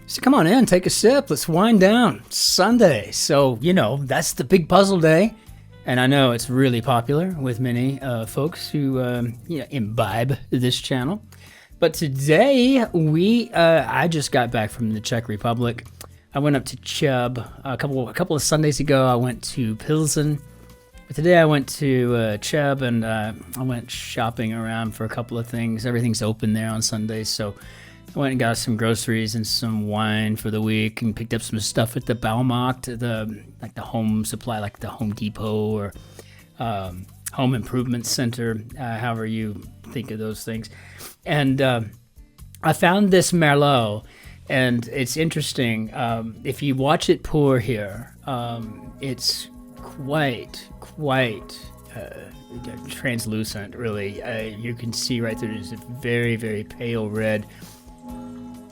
So come on in, take a sip. Let's wind down. It's Sunday, so you know that's the big puzzle day, and I know it's really popular with many folks who imbibe this channel. But today I just got back from the Czech Republic. I went up to Cheb a couple of Sundays ago. I went to Pilsen. But today I went to Cheb and I went shopping around for a couple of things. Everything's open there on Sundays, so I went and got some groceries and some wine for the week and picked up some stuff at the Baumarkt, the home supply, like the Home Depot or Home Improvement Center, however you think of those things. And I found this Merlot, and it's interesting. If you watch it pour here, it's quite translucent, really. You can see right there, it's a very, very pale red.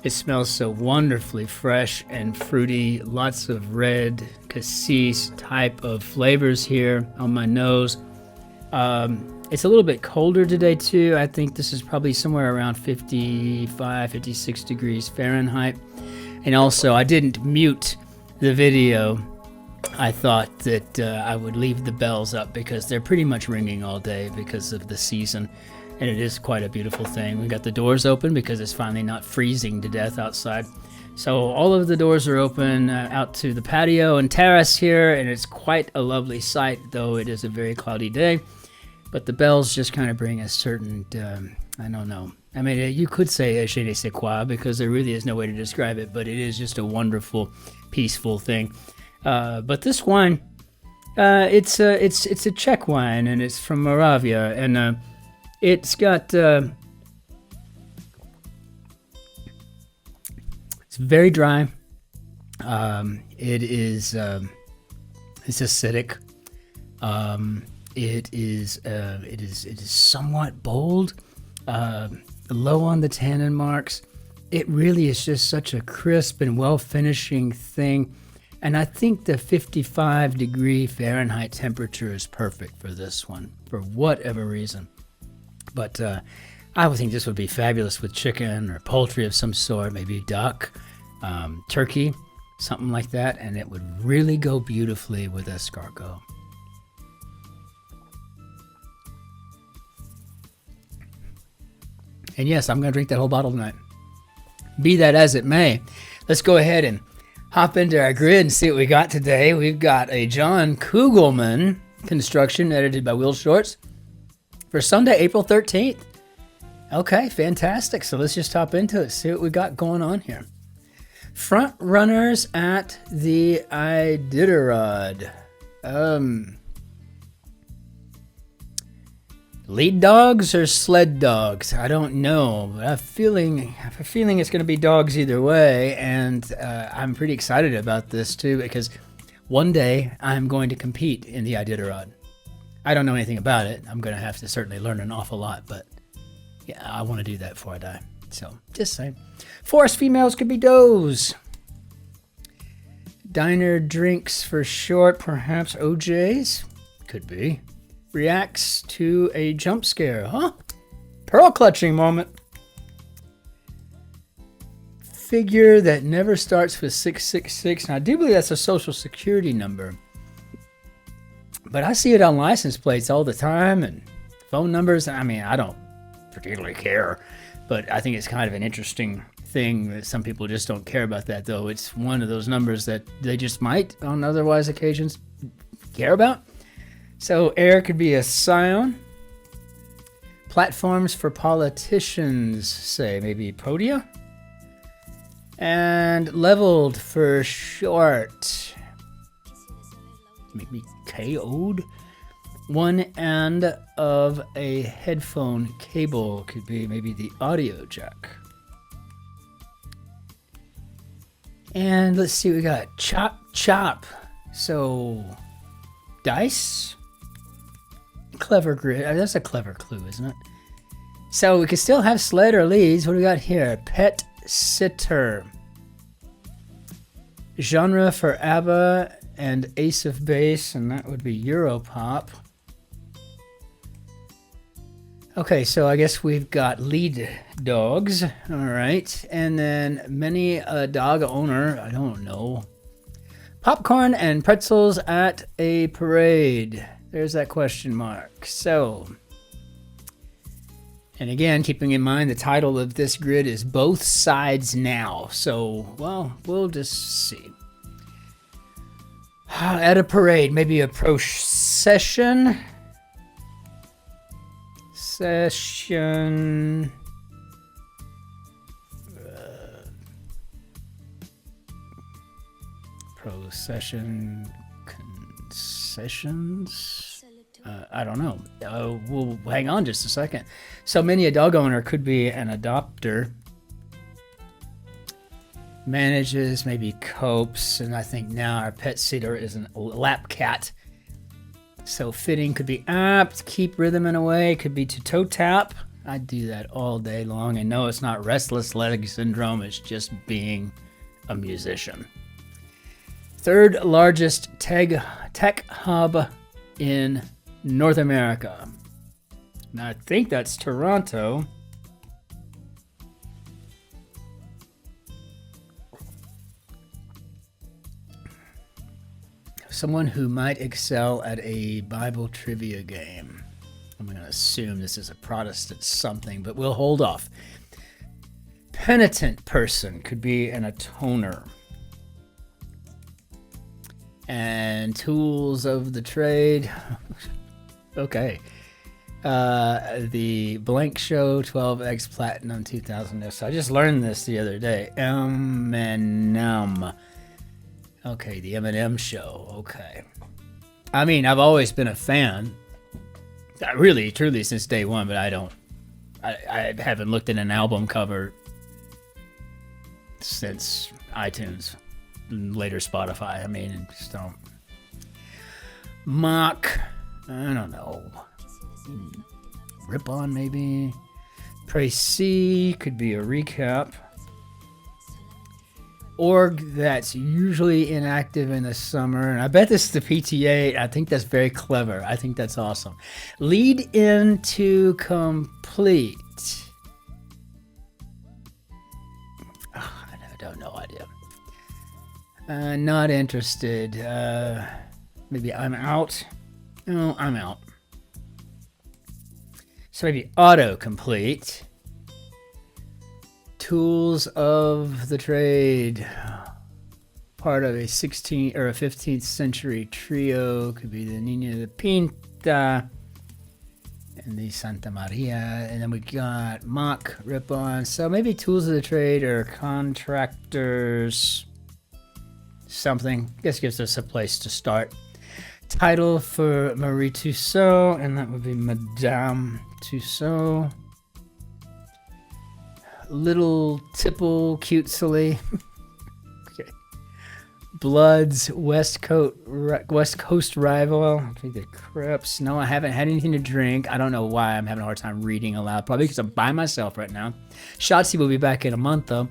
It smells so wonderfully fresh and fruity. Lots of red cassis type of flavors here on my nose. It's a little bit colder today too. I think this is probably somewhere around 55, 56 degrees Fahrenheit. And also, I didn't mute the video. I thought that I would leave the bells up because they're pretty much ringing all day because of the season. And it is quite a beautiful thing. We got the doors open because it's finally not freezing to death outside. So all of the doors are open out to the patio and terrace here, and it's quite a lovely sight, though it is a very cloudy day. But the bells just kind of bring a certain, I don't know. I mean, you could say je ne sais quoi because there really is no way to describe it, but it is just a wonderful, peaceful thing. But this wine, it's a Czech wine, and it's from Moravia, and it's got it's very dry. It is it's acidic. It is somewhat bold, low on the tannin marks. It really is just such a crisp and well finishing thing. And I think the 55 degree Fahrenheit temperature is perfect for this one, for whatever reason. But I would think this would be fabulous with chicken or poultry of some sort, maybe duck, turkey, something like that. And it would really go beautifully with escargot. And yes, I'm going to drink that whole bottle tonight. Be that as it may, let's go ahead and hop into our grid and see what we got today. We've got a John Kugelman construction edited by Will Shorts for Sunday, April 13th. Okay, fantastic. So let's just hop into it, see what we got going on here. Front runners at the Iditarod. Lead dogs or sled dogs? I don't know, but I have a feeling it's going to be dogs either way, and I'm pretty excited about this too because one day I'm going to compete in the Iditarod. I don't know anything about it. I'm going to have to certainly learn an awful lot, but yeah, I want to do that before I die. So just saying. Forest females could be does. Diner drinks for short, perhaps OJs? Could be. Reacts to a jump scare, huh? Pearl clutching moment. Figure that never starts with 666. Now, I do believe that's a social security number. But I see it on license plates all the time and phone numbers. I mean, I don't particularly care, but I think it's kind of an interesting thing that some people just don't care about that, though. It's one of those numbers that they just might, on otherwise occasions, care about. So air could be a scion. Platforms for politicians, say maybe podia. And leveled for short. Make me KO'd. One end of a headphone cable could be maybe the audio jack. And let's see, we got chop chop. So dice. Clever grid. That's a clever clue, isn't it? So we could still have sled or leads. What do we got here? Pet sitter. Genre for ABBA and Ace of Base, and that would be Europop. Okay, so I guess we've got lead dogs. All right. And then many a dog owner, I don't know. Popcorn and pretzels at a parade. There's that question mark. So, and again, keeping in mind the title of this grid is Both Sides Now. So, well, we'll just see. At a parade, maybe a procession. Procession, concessions. I don't know. We'll hang on just a second. So many a dog owner could be an adopter. Manages, maybe copes, and I think now our pet sitter is a lap cat. So fitting could be apt, keep rhythm in a way, could be to toe tap. I do that all day long, and no, it's not restless leg syndrome, it's just being a musician. Third largest tech hub in North America. Now I think that's Toronto. Someone who might excel at a Bible trivia game. I'm going to assume this is a Protestant something, but we'll hold off. Penitent person could be an atoner. And tools of the trade. Okay. The Blank Show 12X Platinum 2000. So I just learned this the other day. M&M. Okay, the M&M Show. Okay. I mean, I've always been a fan. Really, truly, since day one, but I haven't looked at an album cover since iTunes, and later Spotify. I mean, just don't. Mock. I don't know. Rip on, maybe. Précis could be a recap. Org that's usually inactive in the summer, and I bet this is the PTA. I think that's very clever. I think that's awesome. Lead in to complete. Oh, I don't know idea. Not interested. Maybe I'm out. No, I'm out. So maybe autocomplete. Tools of the trade, part of a 16th or a 15th century trio, could be the Niña de Pinta and the Santa Maria, and then we got mock rip-on. So maybe tools of the trade or contractors, something. I guess gives us a place to start. Title for Marie Tussaud, and that would be Madame Tussaud. Little tipple cutesily. Okay. Bloods West Coast rival. I think the Crips. No, I haven't had anything to drink. I don't know why I'm having a hard time reading aloud. Probably because I'm by myself right now. Shotzi will be back in a month though.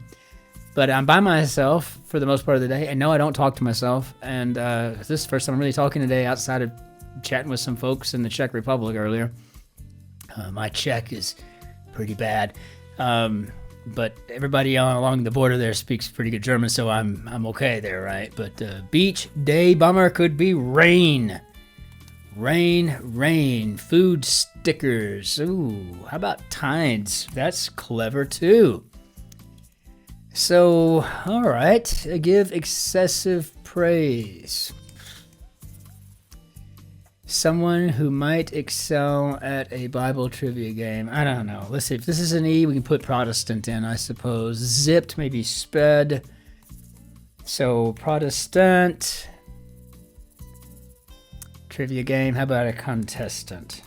But I'm by myself for the most part of the day. And no, I don't talk to myself. And this is the first time I'm really talking today outside of chatting with some folks in the Czech Republic earlier. My Czech is pretty bad. But everybody along the border there speaks pretty good German, so I'm okay there, right? But beach day bummer could be rain. Rain. Food stickers. Ooh, how about tides? That's clever too. So, all right, give excessive praise. Someone who might excel at a Bible trivia game. I don't know. Let's see. If this is an E, we can put Protestant in, I suppose. Zipped, maybe sped. So, Protestant. Trivia game. How about a contestant?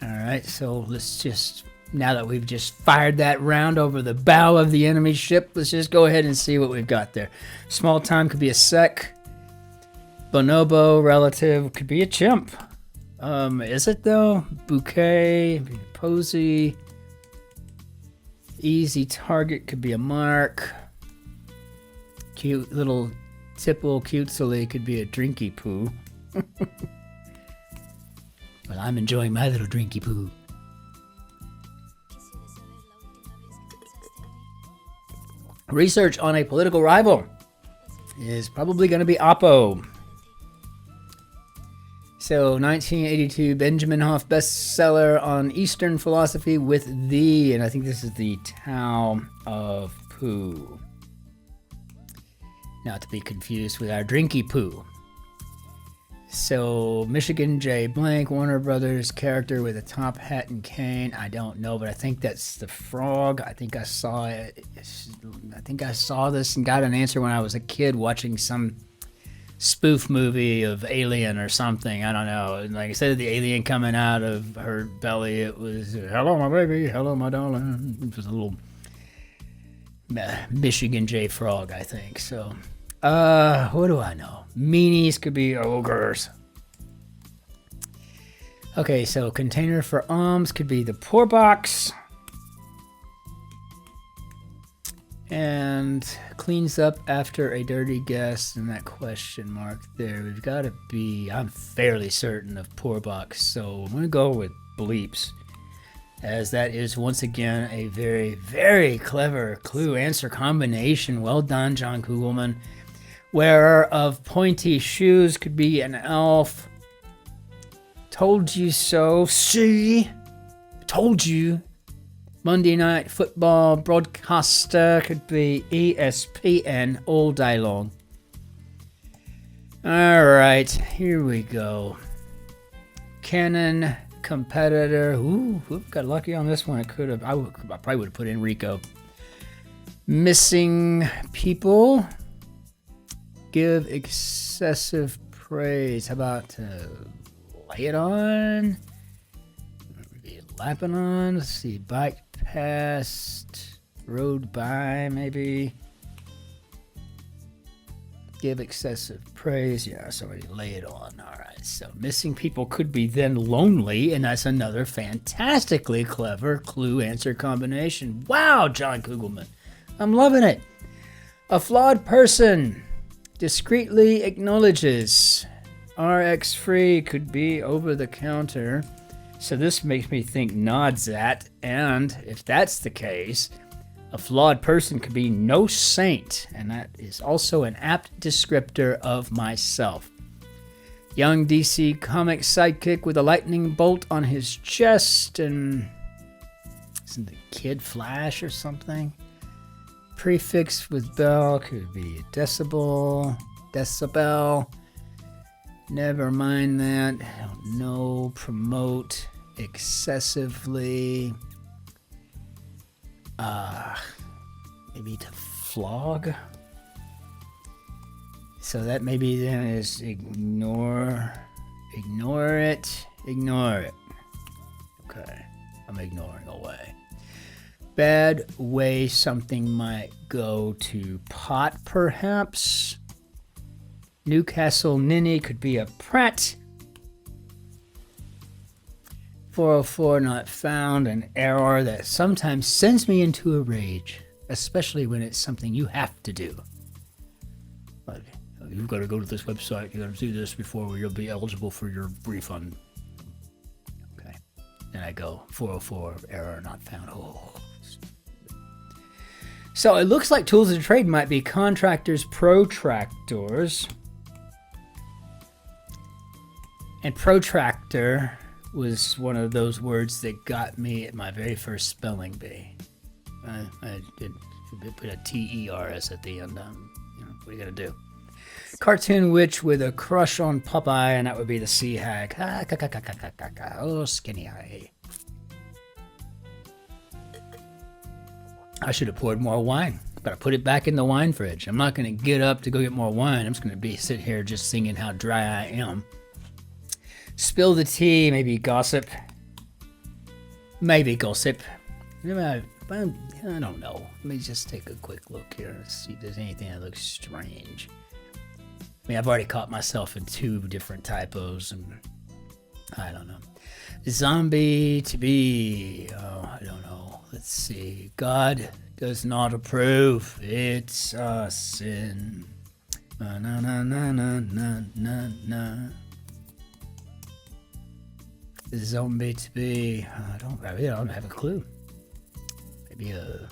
All right. So, let's just, now that we've just fired that round over the bow of the enemy ship, let's just go ahead and see what we've got there. Small time could be a sec. Bonobo, relative, could be a chimp. Is it though? Bouquet, posy. Easy target could be a mark. Cute little tipple cutesily could be a drinky poo. Well, I'm enjoying my little drinky poo. Research on a political rival is probably going to be Oppo. So, 1982 Benjamin Hoff bestseller on Eastern philosophy with and I think this is the Tao of Poo. Not to be confused with our drinky poo. So, Michigan J. Blank, Warner Brothers character with a top hat and cane. I don't know, but I think that's the frog. I think I saw it. I think I saw this and got an answer when I was a kid watching some spoof movie of Alien or something. I don't know. And like I said, the alien coming out of her belly, it was, hello, my baby. Hello, my darling. It was a little Michigan J. Frog, I think. So, what do I know? Meanies could be ogres. Okay, so container for alms could be the poor box. And cleans up after a dirty guest, and that question mark there. We've got to be, I'm fairly certain of poor box, so I'm going to go with bleeps, as that is once again a very, very clever clue answer combination. Well done, John Kugelman. Wearer of pointy shoes could be an elf. Told you so. See? Told you. Monday Night Football broadcaster could be ESPN all day long. All right, here we go. Canon competitor. Ooh, got lucky on this one. I probably would have put in Rico. Missing people. Give excessive praise. How about lay it on? Maybe lapping on. Let's see. Bike past. Rode by, maybe. Give excessive praise. Yeah, somebody lay it on. All right. So missing people could be then lonely, and that's another fantastically clever clue answer combination. Wow, John Kugelman. I'm loving it. A flawed person discreetly acknowledges. RX free could be over the counter. So this makes me think nods at, and if that's the case, a flawed person could be no saint, and that is also an apt descriptor of myself. Young DC comic sidekick with a lightning bolt on his chest, and isn't the Kid Flash or something? Prefix with bell could be decibel. Never mind that. I don't know. Promote excessively. Maybe to flog. So that maybe then is ignore it. Okay, I'm ignoring away. Bad way something might go to pot, perhaps. Newcastle Ninny could be a prat. 404 not found, an error that sometimes sends me into a rage, especially when it's something you have to do. Like, you've got to go to this website, you got to do this before you'll be eligible for your refund. Okay. Then I go, 404, error not found. Oh. So it looks like tools of the trade might be contractors, protractors. And protractor was one of those words that got me at my very first spelling bee. I did put a T-E-R-S at the end. What are you going to do? Cartoon witch with a crush on Popeye, and that would be the sea hag. Oh, skinny eye. I should have poured more wine, but I put it back in the wine fridge. I'm not going to get up to go get more wine. I'm just going to sit here just singing how dry I am. Spill the tea, maybe gossip. Maybe gossip. I don't know. Let me just take a quick look here and see if there's anything that looks strange. I mean, I've already caught myself in 2 different typos, and I don't know. Zombie to be, I don't know. Let's see. God does not approve. It's a sin. Na na na na na na na. the zombie to be? I really don't have a clue. Maybe a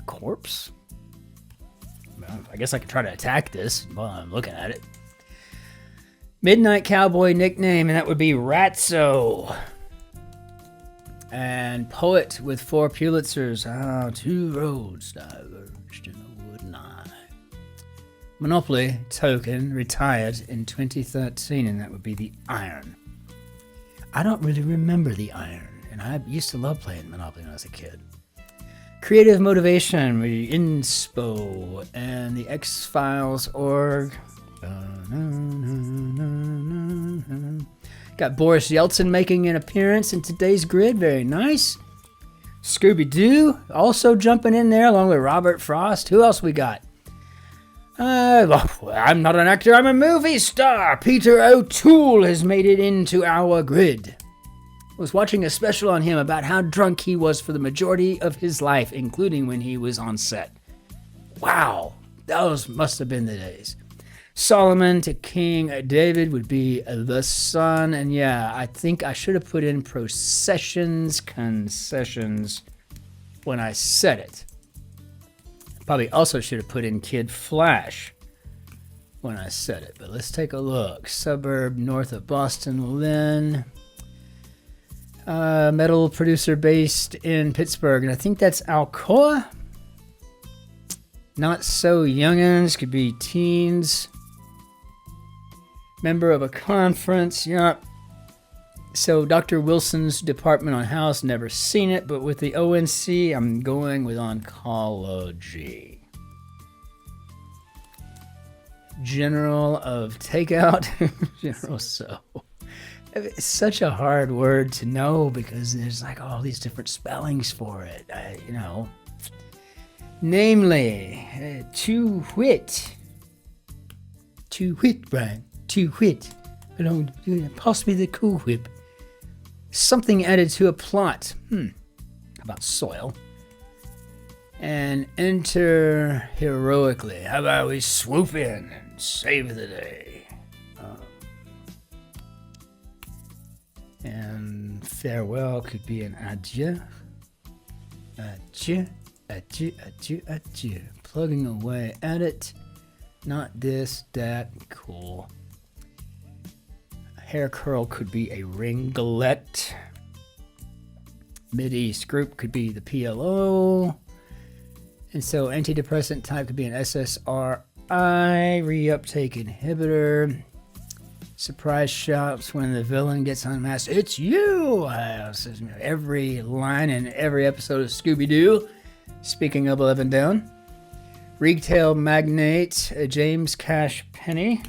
corpse? Well, I guess I could try to attack this while I'm looking at it. Midnight Cowboy nickname, and that would be Ratso. And poet with 4 Pulitzers. Two roads diverged in the wood night. Monopoly token retired in 2013, and that would be the Iron. I don't really remember the Iron, and I used to love playing Monopoly when I was a kid. Creative motivation, Inspo, and the X-Files org. Got Boris Yeltsin making an appearance in today's grid. Very nice. Scooby-Doo also jumping in there along with Robert Frost. Who else we got? I'm not an actor, I'm a movie star. Peter O'Toole has made it into our grid. I was watching a special on him about how drunk he was for the majority of his life, including when he was on set. Wow, those must have been the days. Solomon to King David would be the son. And yeah, I think I should have put in concessions when I said it. Probably also should have put in Kid Flash when I said it. But let's take a look. Suburb north of Boston, Lynn. Metal producer based in Pittsburgh. And I think that's Alcoa. Not so youngins. Could be teens. Member of a conference, yeah. So Dr. Wilson's Department on House, never seen it, but with the ONC, I'm going with oncology. General of Takeout, General So. It's such a hard word to know because there's like all these different spellings for it, Namely, to wit, Brian. To wit, possibly the Cool Whip. Something added to a plot. About soil. And enter heroically. How about we swoop in and save the day? And farewell could be an adieu. Adieu, adieu, adieu, adieu. Plugging away at it. Not this, that, cool. Hair curl could be a ringlet. Mideast group could be the PLO. And so antidepressant type could be an SSRI. Reuptake inhibitor. Surprise shots when the villain gets unmasked. It's you! Every line in every episode of Scooby-Doo. Speaking of 11 Down. Retail magnate, James Cash Penny.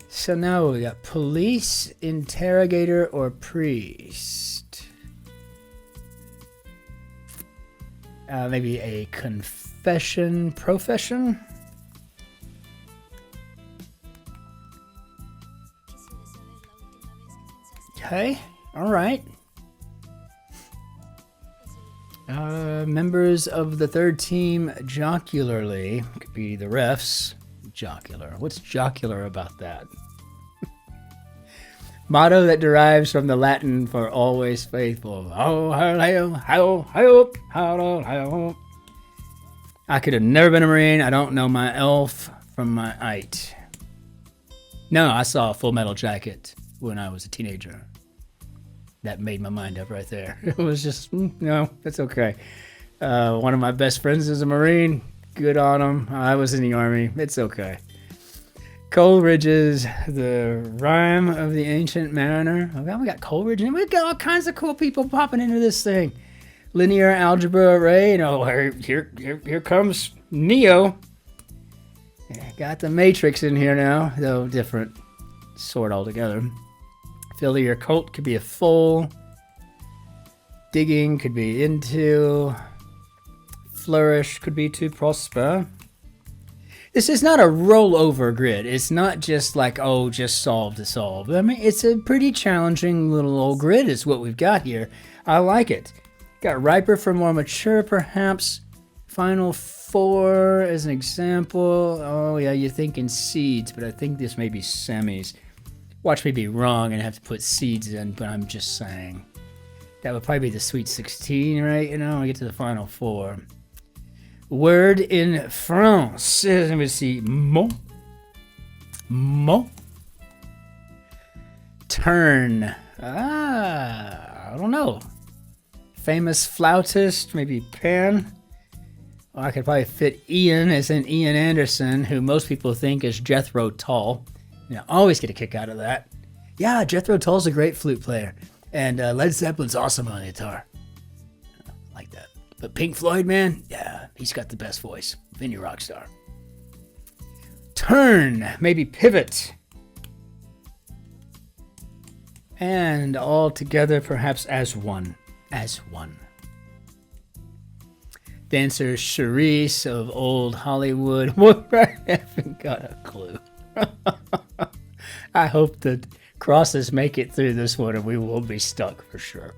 So now we got police, interrogator, or priest. Maybe a confession profession. Okay, all right. Members of the third team jocularly could be the refs. Jocular. What's jocular about that? Motto that derives from the Latin for always faithful. I could have never been a Marine. I don't know my elf from my ite. No, I saw a Full Metal Jacket when I was a teenager. That made my mind up right there. It was just, no, that's okay. One of my best friends is a Marine. Good on him. I was in the Army. It's okay. Coleridge's The Rhyme of the Ancient Mariner. Oh, we got Coleridge, and we got all kinds of cool people popping into this thing. Linear algebra array. Here comes Neo. Got the Matrix in here now, though different sort altogether. Fill your coat could be a full. Digging could be into. Flourish could be to prosper. This is not a rollover grid. It's not just like, just solve to solve. I mean, it's a pretty challenging little old grid is what we've got here. I like it. Got riper for more mature, perhaps. Final four as an example. Oh, yeah, you're thinking seeds, but I think this may be semis. Watch me be wrong and have to put seeds in, but I'm just saying. That would probably be the Sweet 16, right? You know, we get to the final 4. Word in France. Let me see. Mot. Turn. I don't know. Famous flautist, maybe Pan. Well, I could probably fit Ian as in Ian Anderson, who most people think is Jethro Tull. You know, always get a kick out of that. Yeah, Jethro Tull's a great flute player. And Led Zeppelin's awesome on the guitar. Like that. But Pink Floyd, man, yeah, he's got the best voice of any rock star. Turn, maybe pivot. And all together, perhaps as one. As one. Dancer Charisse of old Hollywood. I haven't got a clue. I hope that crosses make it through this one and we will be stuck for sure.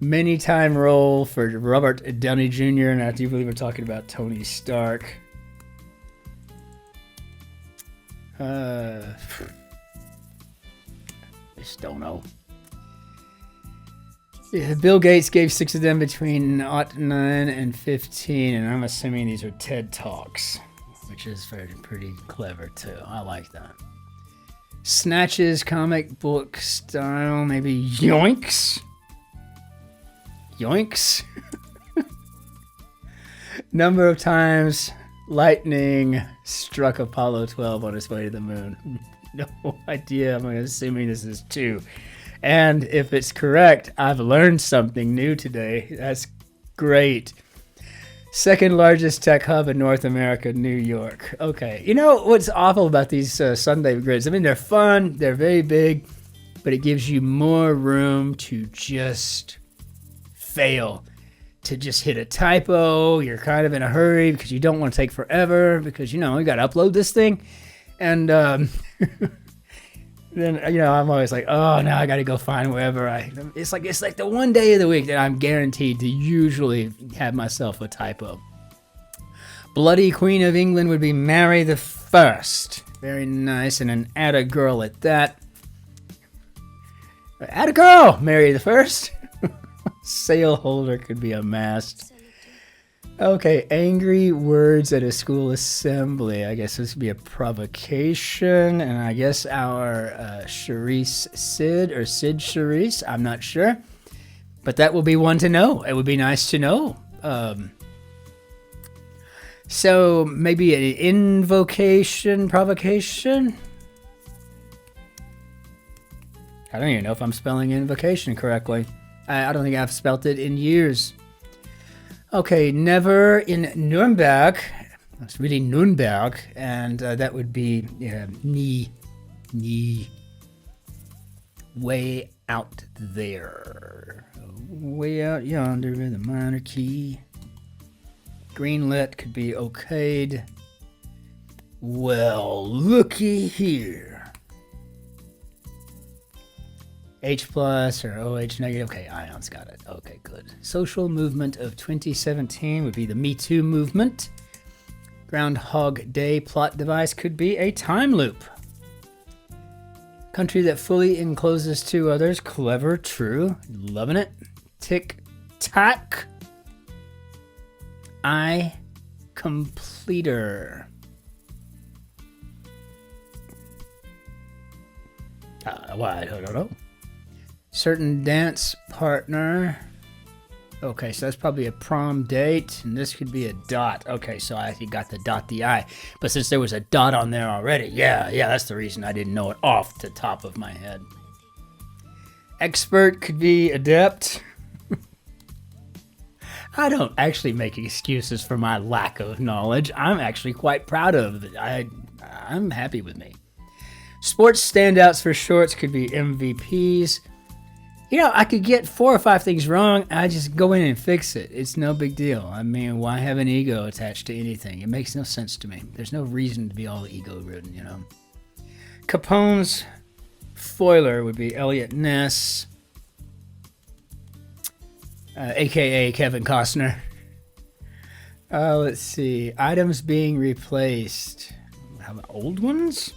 Many time role for Robert Downey Jr. And I do believe we're talking about Tony Stark. Just don't know. Yeah, Bill Gates gave 6 of them between 09 and 15, and I'm assuming these are TED Talks, which is pretty clever too. I like that. Snatches, comic book style, maybe yoinks. Yoinks. Number of times lightning struck Apollo 12 on its way to the moon. No idea. I'm assuming this is 2. And if it's correct, I've learned something new today. That's great. Second largest tech hub in North America, New York. Okay. You know what's awful about these Sunday grids? I mean, they're fun. They're very big. But it gives you more room to just fail. To just hit a typo. You're kind of in a hurry because you don't want to take forever. Because, you know, you got to upload this thing. And then, you know, I'm always like, oh, now I got to go find wherever it's like the one day of the week that I'm guaranteed to usually have myself a typo. Bloody Queen of England would be Mary the First. Very nice. And an add a girl at that. Add a girl, Mary the First. Sail holder could be a mast. Okay, angry words at a school assembly. I guess this would be a provocation. And I guess our Charisse Sid or Sid Charisse, I'm not sure. But that will be one to know. It would be nice to know. So maybe an invocation, provocation. I don't even know if I'm spelling invocation correctly. I don't think I've spelt it in years. Okay, never in Nuremberg. It's really Nuremberg, and that would be knee, way out there, way out yonder with a minor key. Greenlit could be okayed. Well, looky here. H plus or OH negative. Okay, ions got it. Okay, good. Social movement of 2017 would be the Me Too movement. Groundhog Day plot device could be a time loop. Country that fully encloses 2 others. Clever, true. Loving it. Tick tack. I completer. Why? I don't know. Certain dance partner. Okay, so that's probably a prom date, and this could be a dot. Okay, so I actually got the dot the I. But since there was a dot on there already, yeah, that's the reason I didn't know it off the top of my head. Expert could be adept. I don't actually make excuses for my lack of knowledge. I'm actually quite proud of it. I'm happy with me. Sports standouts for shorts could be MVPs. You know, I could get 4 or 5 things wrong. I just go in and fix it. It's no big deal. I mean, why have an ego attached to anything? It makes no sense to me. There's no reason to be all ego-ridden, you know. Capone's foiler would be Elliot Ness, a.k.a. Kevin Costner. Let's see. Items being replaced. How about old ones?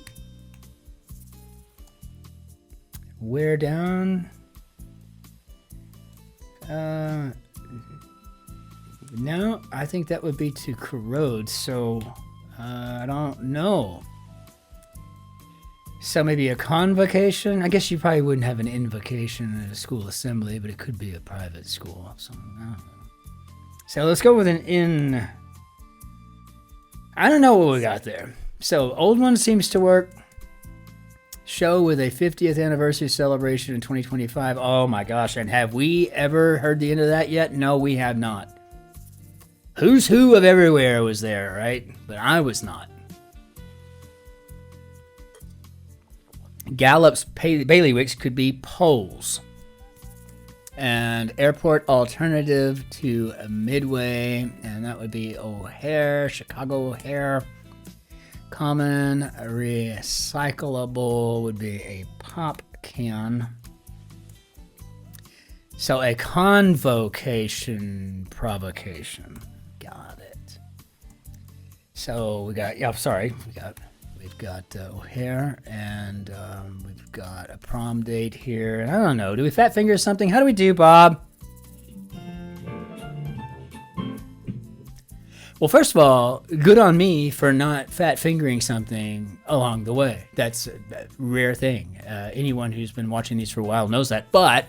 wear down. No, I think that would be to corrode, so I don't know. So maybe a convocation? I guess you probably wouldn't have an invocation at a school assembly, but it could be a private school. So, I don't know. So let's go with an in. I don't know what we got there. So old one seems to work. Show with a 50th anniversary celebration in 2025. Oh my gosh, and have we ever heard the end of that yet? No, we have not. Who's who of everywhere was there, right? But I was not. Gallup's bailiwicks could be poles. And airport alternative to Midway, and that would be O'Hare, Chicago O'Hare. Common recyclable would be a pop can. So a convocation, provocation. Got it. So we got, we've got O'Hare, and we've got a prom date here. I don't know. Do we fat finger something? How do we do, Bob? Well, first of all, good on me for not fat fingering something along the way. That's a rare thing. Anyone who's been watching these for a while knows that. But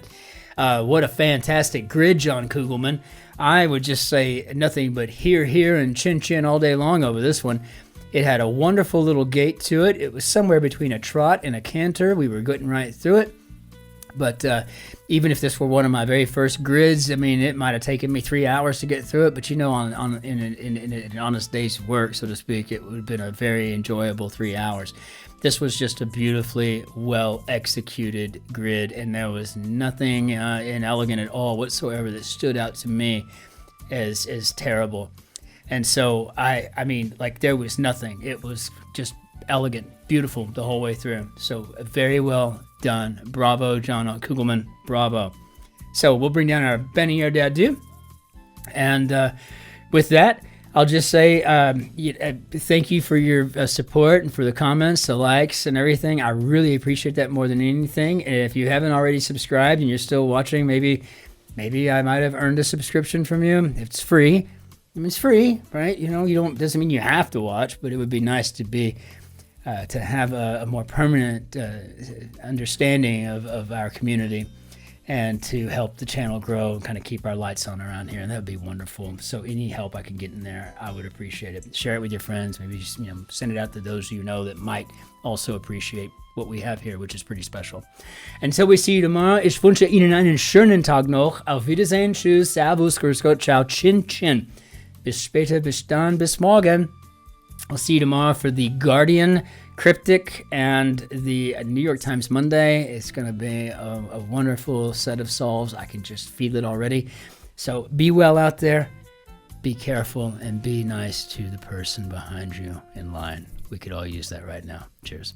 what a fantastic grid, John Kugelman. I would just say nothing but here, here, and chin-chin all day long over this one. It had a wonderful little gait to it. It was somewhere between a trot and a canter. We were getting right through it. But even if this were one of my very first grids, I mean, it might have taken me 3 hours to get through it. But, you know, in an honest day's work, so to speak, it would have been a very enjoyable 3 hours. This was just a beautifully well-executed grid, and there was nothing inelegant at all whatsoever that stood out to me as terrible. And so, I mean, like, there was nothing. It was just elegant, beautiful the whole way through. So, very well done. Bravo, John Kugelman. Bravo. So, we'll bring down our Benny or Dadu. And with that, I'll just say thank you for your support and for the comments, the likes, and everything. I really appreciate that more than anything. And if you haven't already subscribed and you're still watching, maybe I might have earned a subscription from you. If it's free. I mean, it's free, right? You know, doesn't mean you have to watch, but it would be nice to have a more permanent understanding of our community, and to help the channel grow and kind of keep our lights on around here, and that would be wonderful. So any help I can get in there, I would appreciate it. Share it with your friends. Maybe just send it out to those you know that might also appreciate what we have here, which is pretty special. Until we see you tomorrow, ich wünsche Ihnen einen schönen Tag noch. Auf Wiedersehen, tschüss, servus, grüß Gott, ciao, Cin-Cin. Bis später, bis dann, bis morgen. I'll see you tomorrow for the Guardian Cryptic and the New York Times Monday. It's going to be a wonderful set of solves. I can just feel it already. So be well out there, be careful, and be nice to the person behind you in line. We could all use that right now. Cheers.